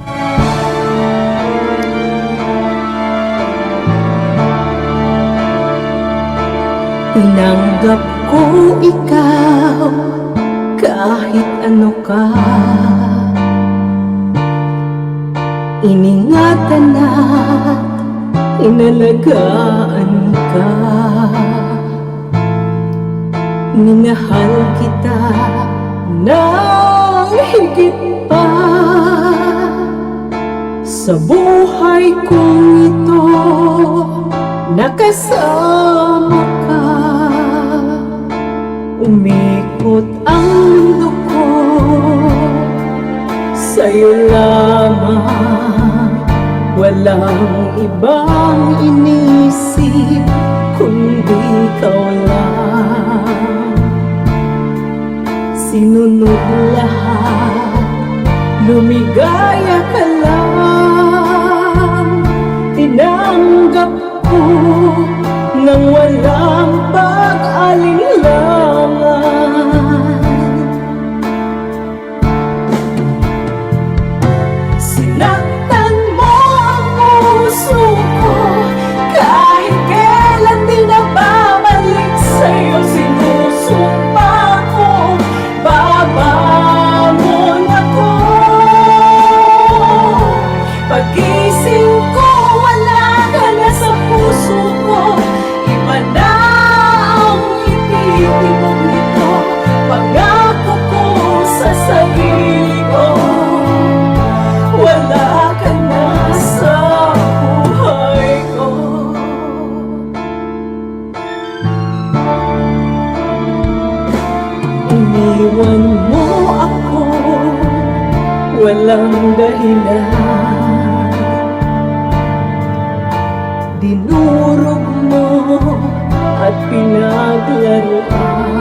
Tinanggap ko ikaw kahit ano ka. Iningatan at inalagaan ka. Minahal kita ng higit pa. Sa buhay kong ito, nakasama ka. Umikot ang mundo ko, sa'yo lamang. Walang ibang inisip, kundi ikaw lang. Sinunod lahat, lumigaya ka lang. Tinanggap ko nang walang pag-alinlangan. Sinaktan mo ang puso ko, kahit kailan di na babalik sa'yo. Sinusumpa ko, babangon ako. Pag-ising ko, wala ka na sa puso ko. Iba na ang ititibok nito. Pangako ko sa sarili ko, wala ka na sa buhay ko. Iniwan mo ako, walang dahilan. Dinurog mo at pinaglaruan.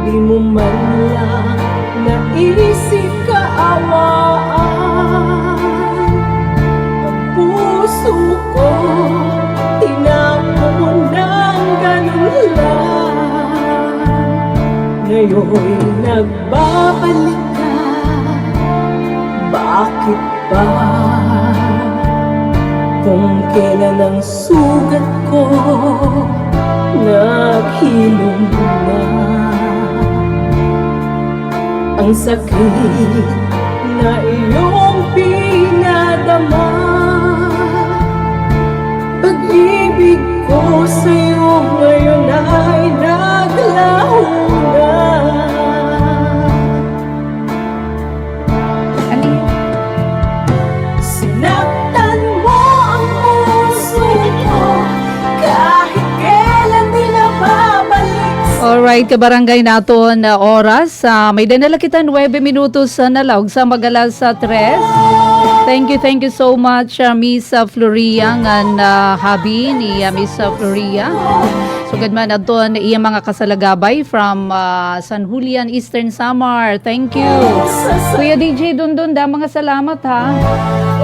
Di mo man lang naisip kaawa. ko'y nagbabalik ka. Bakit ba? Kung kailan ang sugat ko naghilom na, ang sakit na iyong pinadama. Pag-ibig ko sa'yo ngayon ay naglaho na. Sinaktan mo ang puso ko, kahit kailan di na babalik.
Alright, kabarangay naton na oras. May danala kita 9 minutos na laog sa magalas sa 3. Thank you so much, Miss Floria, ngan habi ni Miss Floria. Sugad man aton iya mga kasalagabay from San Julian, Eastern Samar. Thank you. Kuya DJ Dundun, da mga salamat ha.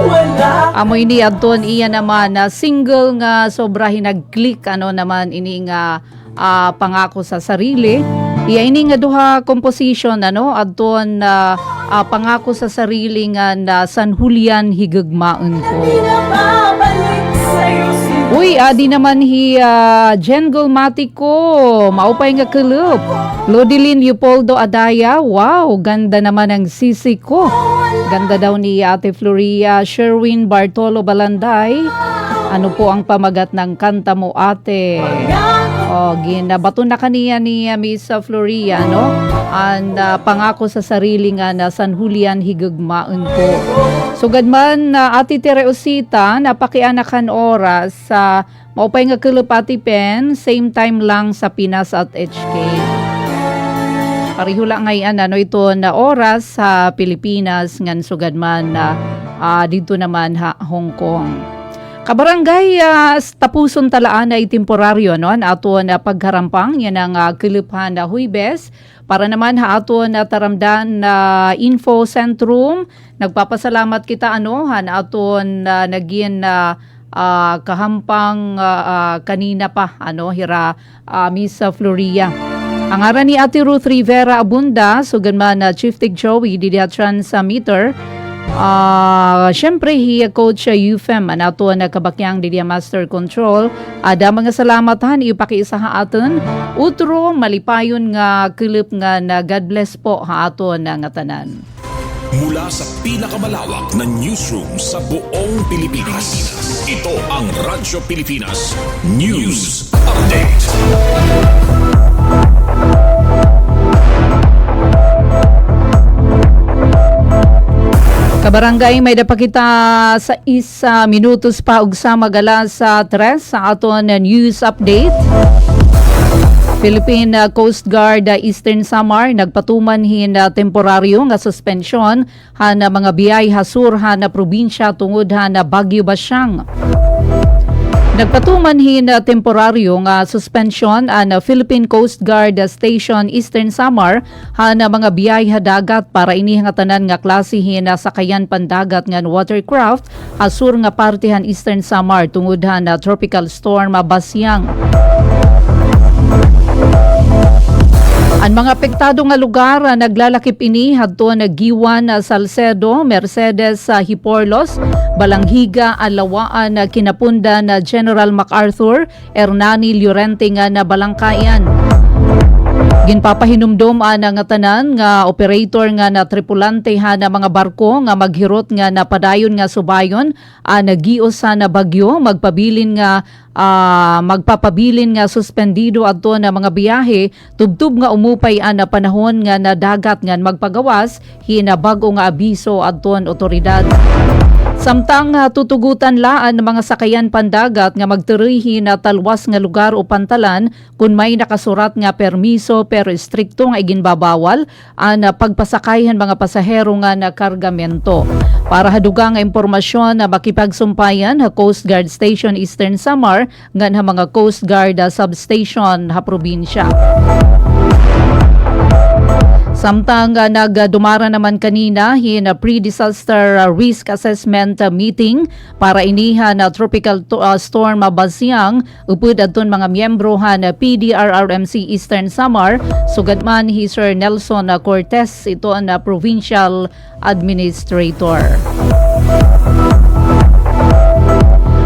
Wala
Amoy ni aton iya naman na single nga sobra hinag-click ano naman ini nga pangako sa sarili. Iya ini nga duha composition ano adton pangako sa sarili nga na San Julian higagmaon ko.
di na babalik sa'yo.
Uy, adi naman Jen Gulmatico, maupay nga kulub. Lodilin Leopoldo Adaya, wow, ganda naman ang sisi ko. Ganda daw ni Ate Floria. Sherwin Bartolo Balanday, ano po ang pamagat ng kanta mo ate? O, ginabato na kaniya ni Miss Floria, no? And pangako sa sarili nga na San Julian higagmaon ko. Sugad man Ate Tereosita, napakianakan oras sa maupay nga kulupati pen, same time lang sa Pinas at HK. Pariho lang ngayon ano ito na oras sa Pilipinas ngan sugad man dito naman Hong Kong. Kabarangay, tapuson talaan ay temporaryo no aton pagharampang yan ang kuluphan na Huwebes para naman aton taramdan na info centrum. Nagpapasalamat kita ano aton naging kahampang kanina pa ano hira Miss Floria. Ang aran ni Ate Ruth Rivera Abunda sugad man Chief Tig Joey didi transmitter. Syempre coach UFEM anato na kabakyang didi master control. Ada mga salamatan ipakiisaha aton utro malipayon nga kulip nga na God bless po ha aton nga tanan.
Mula sa pinakamalawak na newsroom sa buong Pilipinas. Ito ang Radyo Pilipinas News Update.
Kabarangay, may dapakita sa 1 minutos pa ug sa magalas sa 3 sa aton news update. Philippine Coast Guard Eastern Samar nagpatuman hin temporaryo nga suspension han mga biyay hasur han probinsya tungod han Bagyo Basyang. Nagpatuman hin temporaryo nga suspension ang Philippine Coast Guard Station Eastern Samar han mga biyay dagat para ini nga tanan nga klase hin sakayan pandagat nga watercraft hasur nga parte han Eastern Samar tungod han tropical storm Basyang. Ang mga apektado nga lugar naglalakip ini hadto Giwan, Salcedo, Mercedes, Hiporlos, Balanghiga, Alawaan, Kinapunda na General MacArthur, Hernani, Llorente nga na Balangkayan. Ginpapahinumdom nga tanan nga operator nga na tripulante na mga barko nga maghirot nga napadayon nga subayon nagios na bagyo magpabilin nga magpapabilin nga suspendido adto na mga biyahe tubtub nga umupay na panahon nga na dagat nga magpagawas hina bag-o nga abiso adton otoridad. Samtang tutugutan laan ng mga sakayan pandagat nga magturihi na talwas nga lugar o pantalan kung may nakasurat nga permiso pero strikto nga iginbabawal ang pagpasakayhan mga pasahero nga na kargamento. Para haduga nga impormasyon na makipagsumpayan Coast Guard Station Eastern Samar nga mga Coast Guard substation ha probinsya. Samtang nagdumara naman kanina in a pre-disaster risk assessment meeting para iniha na tropical storm Basyang upod adton mga miyembro na PDRRMC Eastern Samar sugad man hi Sir Nelson Cortez ito ang provincial administrator.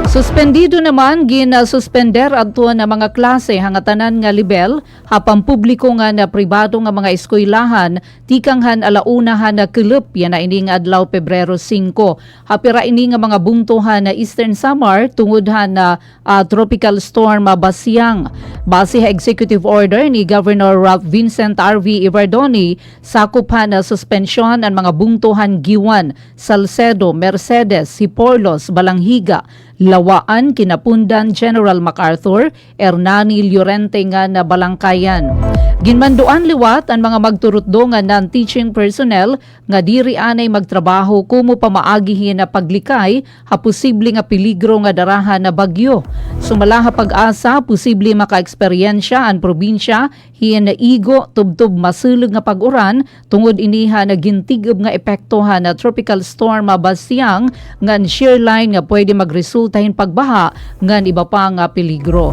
Suspendido naman gina-suspender adto na mga klase hangatanan nga level hapang publiko nga na pribado nga mga eskwelahan tikanghan alaunahan na kelep yan na ini nga adlaw Pebrero 5. Hapira ini nga mga bungtuhan na Eastern Samar tungod na tropical storm Basyang. Base sa executive order ni Governor Vincent R.V. Ivardoni, sakop na suspensyon ang mga bungtuhan Giwan, Salcedo, Mercedes, Hiporlos, Balanghiga, Lawaan, Kinapundan, General MacArthur, Hernani, Llorente nga na Balangkayan. Ginmanduan liwat ang mga magturutdo nga non-teaching personnel nga diri anay magtrabaho kumo pamaagihin na paglikay ha posible nga peligro nga darahan na bagyo. Sumala pag-asa posible maka-eksperyensya ang probinsya hiyan na igo tubtob masulog nga pag-uran tungod iniha na gintigib nga epektohan na tropical storm Basyang ngan shear line nga pwede magresultahin pagbaha ngan iba pa nga peligro.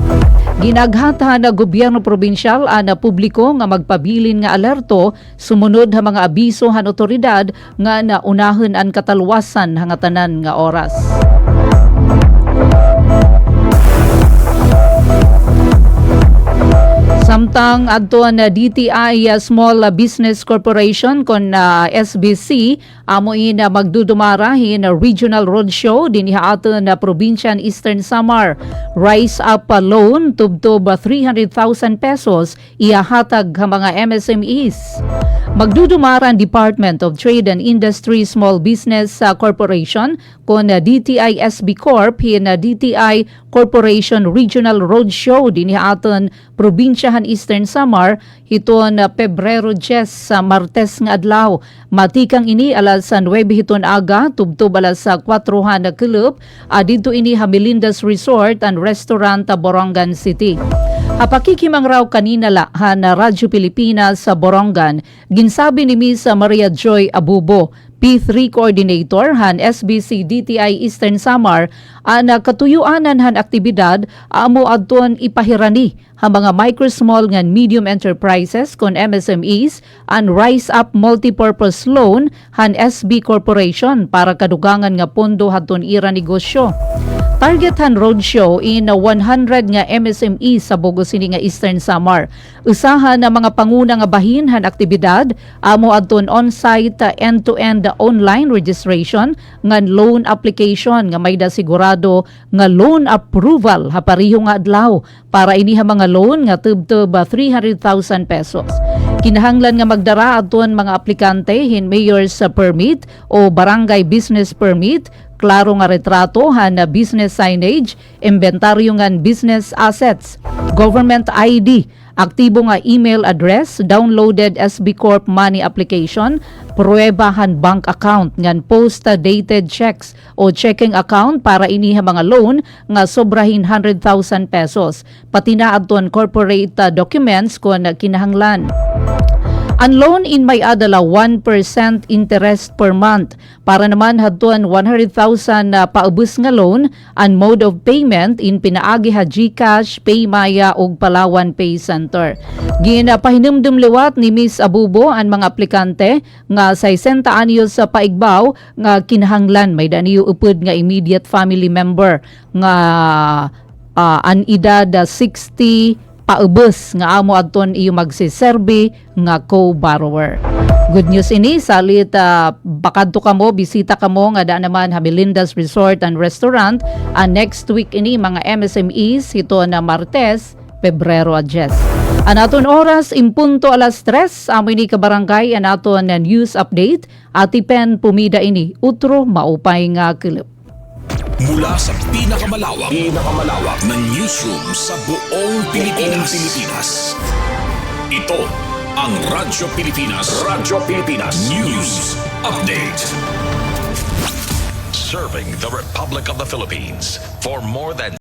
Ginaghata na gobyerno probinsyal na publiko nga magpabilin nga alerto sumunod ha mga abiso han otoridad nga naunahon ang katalwasan hangatanan nga oras. Samtang adto na DTI Small Business Corporation kon SBC amo ina magdudumara hin regional roadshow dinhi aton na probinsya Eastern Samar. Rise up loan tubtob 300,000 pesos ihahatag ha mga MSMEs. Magdudumara ang Department of Trade and Industry Small Business Corporation kon DTI SB Corp hin DTI Corporation Regional Roadshow dinhi aton probinsyahan Eastern Samar hiton Pebrero 10 sa Martes nga adlaw. Matikang ini alas 9 hiton aga tubtob alas 4 na kelep didto ini Hamilindas Resort and Restaurant Borongan City. Hapakikimang raw kanina na Radyo Pilipinas sa Borongan, ginsabi ni Ms. Maria Joy Abubo, P3 Coordinator han SBC DTI Eastern Samar, na katuyuanan han aktibidad amo adton ipahirani ha mga micro, small ngan medium enterprises kon MSMEs and Rise Up Multipurpose Loan han SB Corporation para kadugangan nga pondo hadton ira negosyo. Target han roadshow in 100 nga MSME sa Bogo City nga Eastern Samar. Usahan na mga panguna nga bahin han aktibidad amo adton on-site end-to-end online registration ngan loan application nga may sigurado nga loan approval ha pareho nga adlaw para iniha mga loan nga tubtob 300,000 pesos. Kinahanglan nga magdara adton mga aplikante hin mayor's permit o barangay business permit, klaro nga retrato han business signage, inventaryo nga business assets, government ID, aktibo nga email address, downloaded SB Corp money application, pruwebahan bank account ngan post-dated checks o checking account para iniha mga loan nga sobrahin 100,000 pesos. Pati na adton corporate documents kung kinahanglan. Ang loan in may adala 1% interest per month. Para naman hadton 100,000 na paubos nga loan, ang mode of payment in pinaagi ha GCash, Paymaya ug Palawan Pay Center. Ginapahinumdum liwat ni Ms. Abubo ang mga aplikante nga 60 anyos sa paigbaw nga kinahanglan may daniyo upod nga immediate family member nga an edad 60 paubos nga amo adton iyo magsiserbi nga co-borrower. Good news ini salit bakadto kamo bisita kamo nga da naman Hamilindas Resort and Restaurant next week ini mga MSMEs hito na Martes, Pebrero 10. Anaton oras impunto alas 3 amo ini ka barangay anaton news update atipen pumida ini utro maupay nga kelep.
Mula sa pinakamalawak na newsroom sa buong Pilipinas. Ito ang Radyo Pilipinas. News Update. Serving the Republic of the Philippines for more than